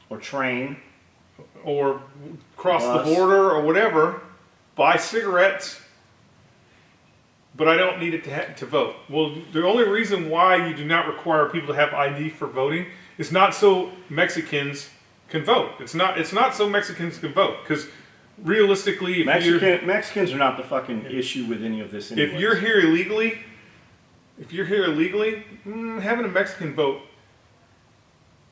or train, or cross Bus. the border or whatever, buy cigarettes, but I don't need it to vote. Well, the only reason why you do not require people to have ID for voting is not so Mexicans can vote. It's not so Mexicans can vote, because realistically, Mexicans are not the fucking issue with any of this anyways. If you're here illegally, having a Mexican vote,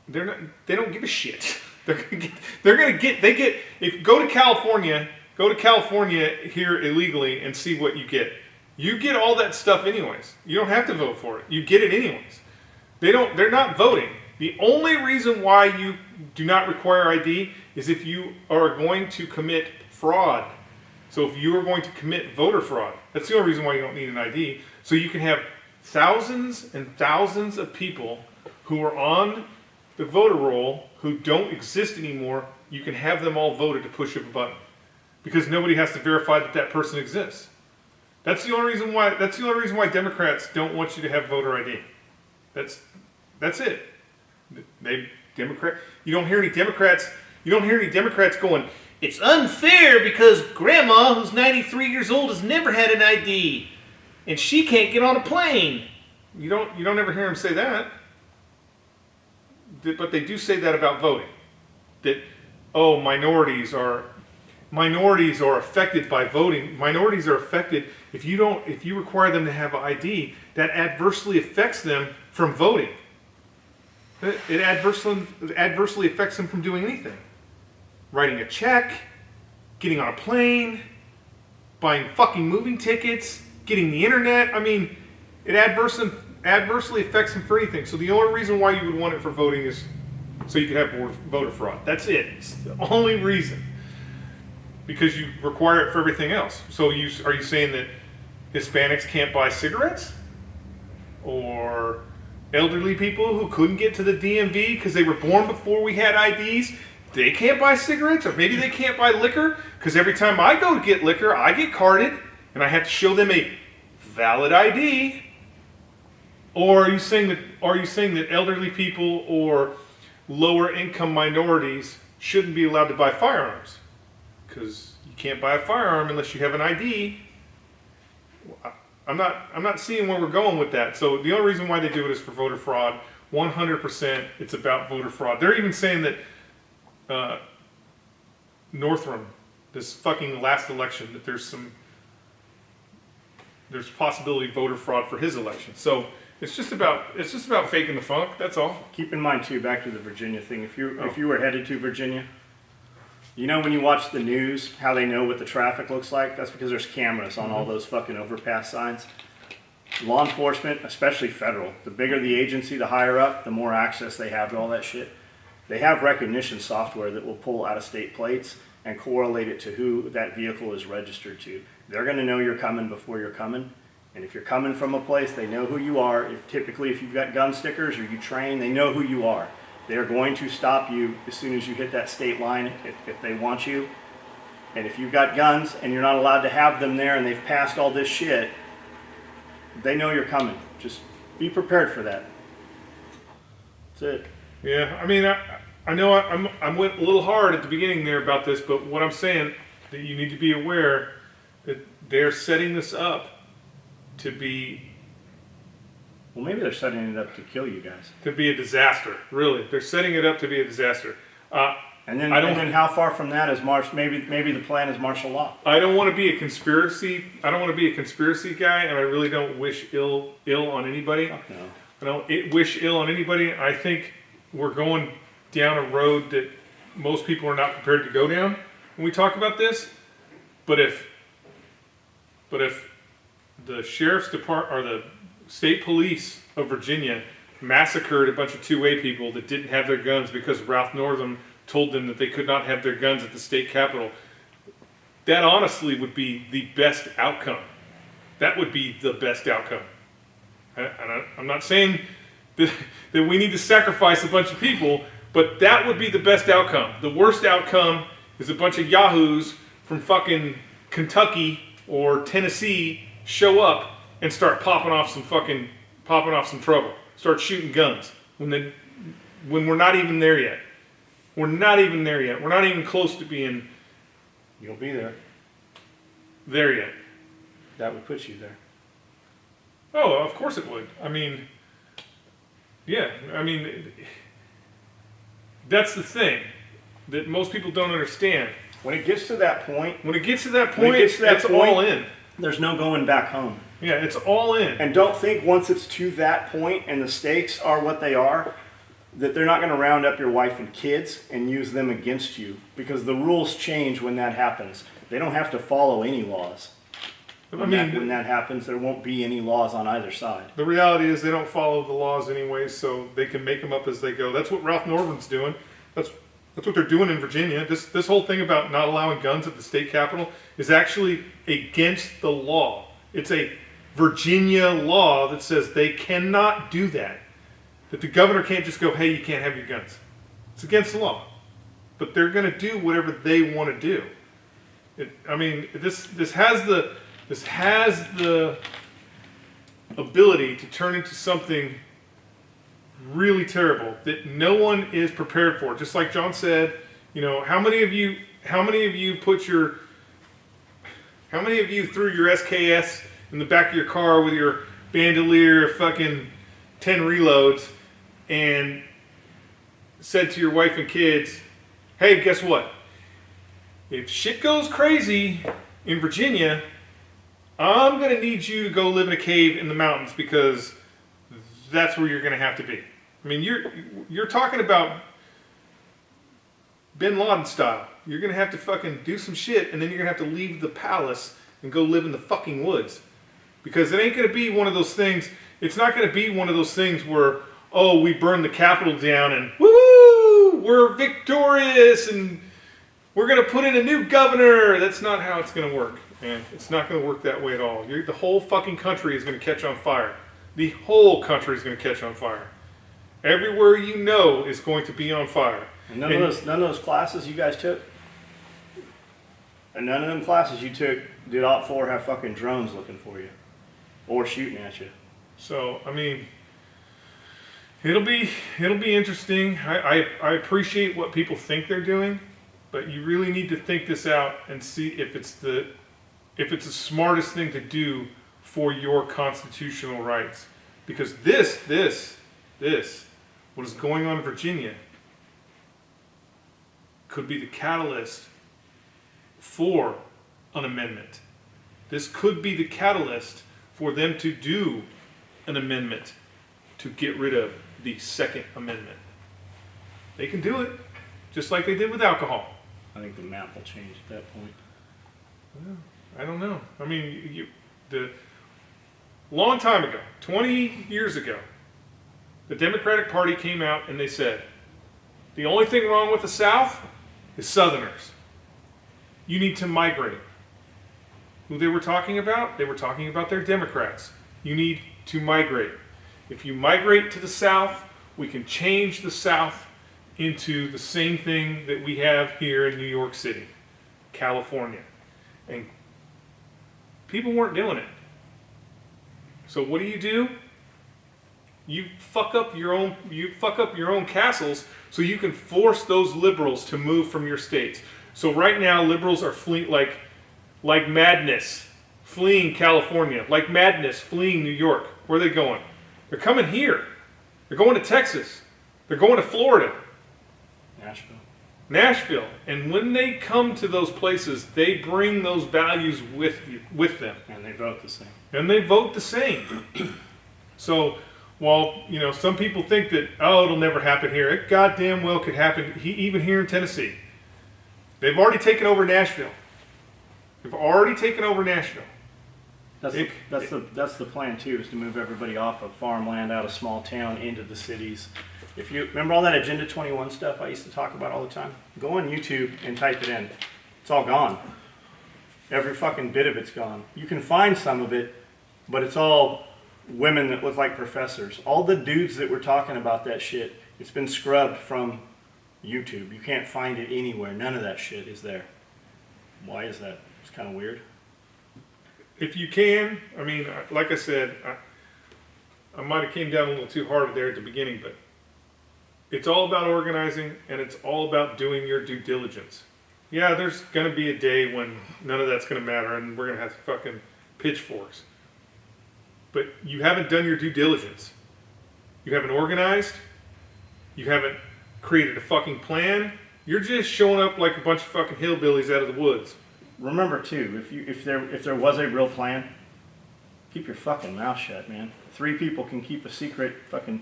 they don't give a shit. Go to California here illegally and see what you get. You get all that stuff anyways. You don't have to vote for it. You get it anyways. They're not voting. The only reason why you do not require ID is if you are going to commit fraud. So if you are going to commit voter fraud, that's the only reason why you don't need an ID. So you can have thousands and thousands of people who are on the voter roll who don't exist anymore. You can have them all voted to push of a button, because nobody has to verify that person exists. That's the only reason why. That's the only reason why Democrats don't want you to have voter ID. That's it. You don't hear any Democrats going, "It's unfair because Grandma, who's 93 years old, has never had an ID, and she can't get on a plane." You don't ever hear them say that. But they do say that about voting. That, oh, minorities are affected by voting. Minorities are affected if you require them to have ID, that adversely affects them from voting. It adversely affects them from doing anything. Writing a check, getting on a plane, buying fucking moving tickets, getting the internet. I mean, it adversely affects them for anything. So the only reason why you would want it for voting is so you could have voter fraud. That's it. It's the only reason. Because you require it for everything else. So are you saying that Hispanics can't buy cigarettes? Or elderly people who couldn't get to the DMV because they were born before we had IDs, they can't buy cigarettes? Or maybe they can't buy liquor because every time I go to get liquor, I get carded and I have to show them a valid ID? Or are you saying that elderly people or lower income minorities shouldn't be allowed to buy firearms? Because you can't buy a firearm unless you have an ID. I'm not seeing where we're going with that. So the only reason why they do it is for voter fraud. 100% it's about voter fraud. They're even saying that Northam, this fucking last election, that there's possibility of voter fraud for his election. So it's just about faking the funk. That's all. Keep in mind too, back to the Virginia thing. If you were headed to Virginia, you know when you watch the news, how they know what the traffic looks like? That's because there's cameras on all those fucking overpass signs. Law enforcement, especially federal, the bigger the agency, the higher up, the more access they have to all that shit. They have recognition software that will pull out-of-state plates and correlate it to who that vehicle is registered to. They're going to know you're coming before you're coming. And if you're coming from a place, they know who you are. Typically, if you've got gun stickers or you train, they know who you are. They're going to stop you as soon as you hit that state line if they want you. And if you've got guns and you're not allowed to have them there and they've passed all this shit, they know you're coming. Just be prepared for that. That's it. Yeah, I mean, I know I went a little hard at the beginning there about this, but what I'm saying, that you need to be aware that they're setting this up to be... Well, maybe they're setting it up to kill you guys. To be a disaster, really. They're setting it up to be a disaster. And then how far from that is maybe the plan is martial law. I don't want to be a conspiracy guy, and I really don't wish ill on anybody. Fuck no. I don't wish ill on anybody. I think we're going down a road that most people are not prepared to go down when we talk about this. But if the sheriff's department or the state police of Virginia massacred a bunch of two-way people that didn't have their guns because Ralph Northam told them that they could not have their guns at the state capitol, that honestly would be the best outcome. That would be the best outcome. I'm not saying that we need to sacrifice a bunch of people, but that would be the best outcome. The worst outcome is a bunch of yahoos from fucking Kentucky or Tennessee show up and start popping off some trouble. Start shooting guns when we're not even there yet. We're not even there yet. We're not even close to being You'll be there. there yet. That would put you there. Oh, of course it would. I mean, yeah. I mean, that's the thing that most people don't understand. When it gets to that point, When it gets to that When it point, gets to that it's point- all in. there's no going back home. Yeah, it's all in. And don't think once it's to that point and the stakes are what they are, that they're not going to round up your wife and kids and use them against you, because the rules change when that happens. They don't have to follow any laws. I When mean, that happens, there won't be any laws on either side. the reality is they don't follow the laws anyway, so they can make them up as they go. That's what Ralph Norman's doing. That's what they're doing in Virginia. This whole thing about not allowing guns at the state capitol is actually against the law. It's a Virginia law that says they cannot do that. That the governor can't just go, hey, you can't have your guns. It's against the law. But they're going to do whatever they want to do. I mean, this has the ability to turn into something really terrible that no one is prepared for. Just like John said, you know, how many of you threw your SKS in the back of your car with your bandolier fucking 10 reloads and said to your wife and kids, hey, guess what? If shit goes crazy in Virginia, I'm going to need you to go live in a cave in the mountains because that's where you're going to have to be. I mean, you're talking about Bin Laden style. You're going to have to fucking do some shit, and then you're going to have to leave the palace and go live in the fucking woods. Because it ain't going to be one of those things, it's not going to be one of those things where, oh, we burned the Capitol down and woo, we're victorious and we're going to put in a new governor. That's not how it's going to work, man. It's not going to work that way at all. The whole fucking country is going to catch on fire. The whole country is going to catch on fire. Everywhere you know is going to be on fire. And none of those classes you guys took, and none of them classes you took did OPT4 have fucking drones looking for you or shooting at you. So, I mean, it'll be interesting. I appreciate what people think they're doing, but you really need to think this out and see if it's the smartest thing to do for your constitutional rights. Because this, what is going on in Virginia, could be the catalyst for an amendment. This could be the catalyst for them to do an amendment to get rid of the Second Amendment. They can do it, just like they did with alcohol. I think the map will change at that point. Well, I don't know. I mean, the long time ago, 20 years ago, the Democratic Party came out and they said, the only thing wrong with the South is Southerners. You need to migrate. Who they were talking about? They were talking about their Democrats. You need to migrate. If you migrate to the South, we can change the South into the same thing that we have here in New York City, California. And people weren't doing it. So what do? You fuck up your own castles so you can force those liberals to move from your states. So right now liberals are fleeing like madness, fleeing California, like madness, fleeing New York. Where are they going? They're coming here. They're going to Texas. They're going to Florida. Nashville. And when they come to those places, they bring those values with them. And they vote the same. So, while, you know, some people think that, oh, it'll never happen here, it goddamn well could happen even here in Tennessee. They've already taken over Nashville. That's the plan too, is to move everybody off of farmland, out of small town, into the cities. If you remember all that Agenda 21 stuff I used to talk about all the time, go on YouTube and type it in. It's all gone. Every fucking bit of it's gone. You can find some of it, but it's all women that look like professors. All the dudes that were talking about that shit, it's been scrubbed from YouTube. You can't find it anywhere. None of that shit is there. Why is that? It's kind of weird. If you can, I mean, like I said, I might have came down a little too hard there at the beginning, but It's all about organizing, and it's all about doing your due diligence. Yeah, there's going to be a day when none of that's going to matter, and we're going to have fucking pitchforks. But you haven't done your due diligence. You haven't organized. You haven't created a fucking plan. You're just showing up like a bunch of fucking hillbillies out of the woods. Remember too, if there was a real plan, keep your fucking mouth shut, man. 3 people can keep a secret. Fucking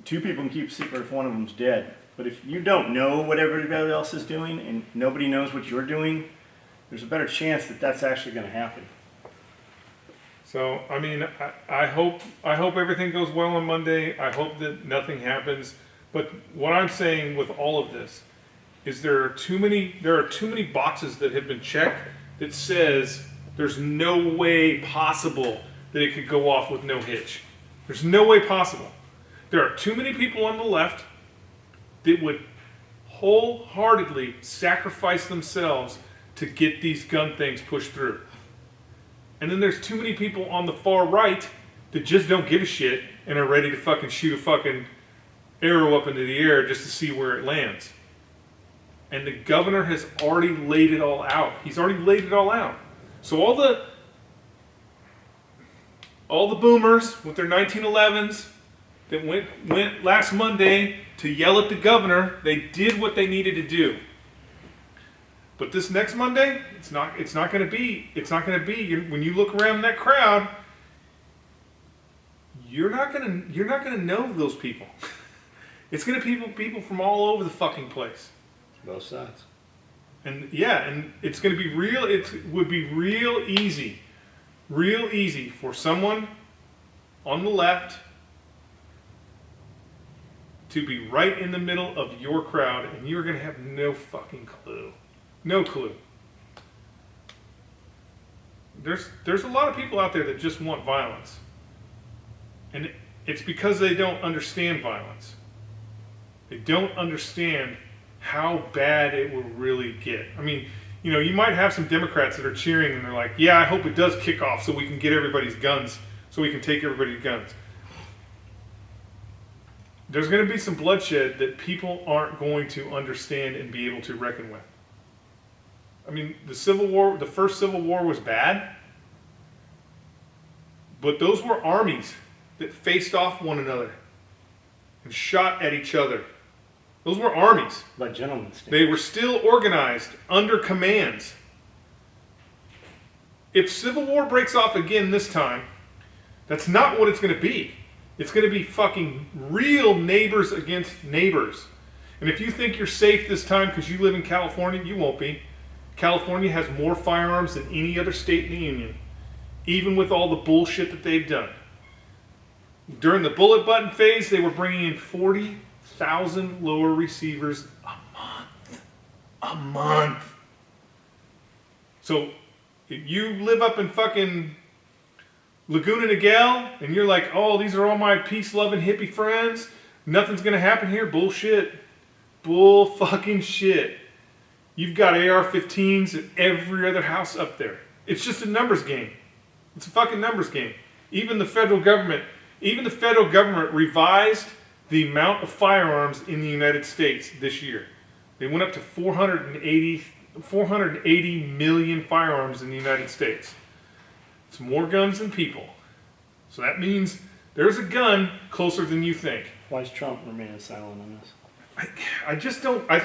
2 people can keep a secret if one of them's dead. But if you don't know what everybody else is doing and nobody knows what you're doing, there's a better chance that that's actually going to happen. So, I mean, I hope everything goes well on Monday. I hope that nothing happens. But what I'm saying with all of this is there are too many boxes that have been checked that says there's no way possible that it could go off with no hitch. There's no way possible. There are too many people on the left that would wholeheartedly sacrifice themselves to get these gun things pushed through. And then there's too many people on the far right that just don't give a shit and are ready to fucking shoot a fucking arrow up into the air just to see where it lands. And the governor has already laid it all out. He's already laid it all out. So all the boomers with their 1911s that went last Monday to yell at the governor, they did what they needed to do. But this next Monday, it's not going to be. When you look around that crowd, you're not going to know those people. It's going to be people from all over the fucking place. Both sides. And yeah, and it's going to be real. It would be real easy for someone on the left to be right in the middle of your crowd, and you're going to have no fucking clue. No clue. There's a lot of people out there that just want violence. And it's because they don't understand violence. They don't understand how bad it will really get. I mean, you know, you might have some Democrats that are cheering and they're like, yeah, I hope it does kick off so we can get everybody's guns, so we can take everybody's guns. There's going to be some bloodshed that people aren't going to understand and be able to reckon with. I mean, the first Civil War was bad, but those were armies that faced off one another and shot at each other. Those were armies. By gentlemen. They were still organized under commands. If Civil War breaks off again this time, that's not what it's going to be. It's going to be fucking real neighbors against neighbors. And if you think you're safe this time because you live in California, you won't be. California has more firearms than any other state in the union, even with all the bullshit that they've done. During the bullet button phase, they were bringing in 40,000 lower receivers a month. So if you live up in fucking Laguna Niguel and you're like, oh, these are all my peace-loving hippie friends, nothing's gonna happen here, bullshit. Bull fucking shit. You've got AR-15s at every other house up there. It's just a numbers game. It's a fucking numbers game. Even the federal government revised the amount of firearms in the United States this year. They went up to 480 million firearms in the United States. It's more guns than people. So that means there's a gun closer than you think. Why is Trump remaining silent on this? I just don't. I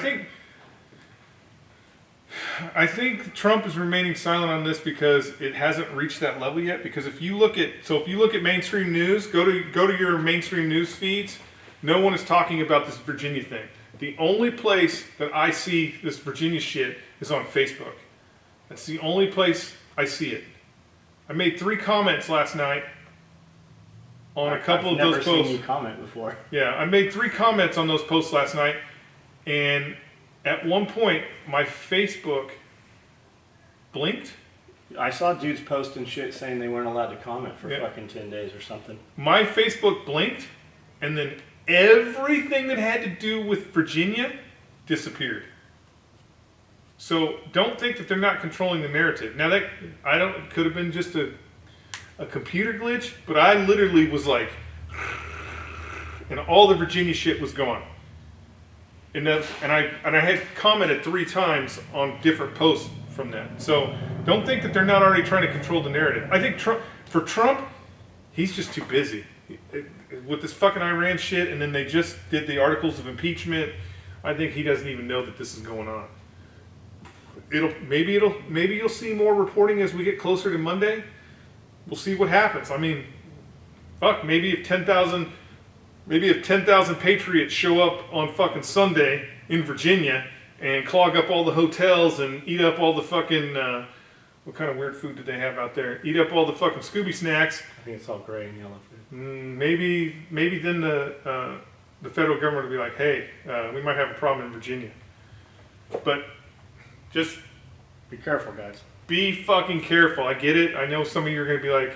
think Trump is remaining silent on this because it hasn't reached that level yet. Because if you look at mainstream news, go to your mainstream news feeds, no one is talking about this Virginia thing. The only place that I see this Virginia shit is on Facebook. That's the only place I see it. I made 3 comments last night on a couple of those posts. I've never seen you comment before. Yeah, I made 3 comments on those posts last night, and at one point, my Facebook blinked. I saw dudes posting shit saying they weren't allowed to comment for fucking 10 days or something. My Facebook blinked, and then everything that had to do with Virginia disappeared. So don't think that they're not controlling the narrative. Now that could have been just a computer glitch, but I literally was like, and all the Virginia shit was gone. and I had commented 3 times on different posts from that. So don't think that they're not already trying to control the narrative. I think for Trump, he's just too busy with this fucking Iran shit, and then they just did the articles of impeachment. I think he doesn't even know that this is going on. Maybe you'll see more reporting as we get closer to Monday. We'll see what happens. I mean, fuck, maybe if 10,000 patriots show up on fucking Sunday in Virginia and clog up all the hotels and eat up all the fucking what kind of weird food did they have out there? Eat up all the fucking Scooby snacks. I think it's all gray and yellow food. Maybe then the federal government will be like, hey, we might have a problem in Virginia. But just be careful, guys. Be fucking careful. I get it. I know some of you are going to be like,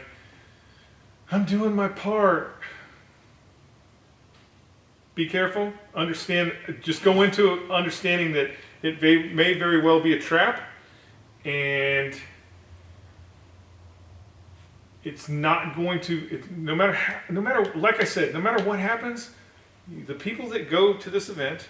I'm doing my part. Be careful. Understand. Just go into understanding that it may very well be a trap, and it's not going to. No matter. Like I said, no matter what happens, the people that go to this event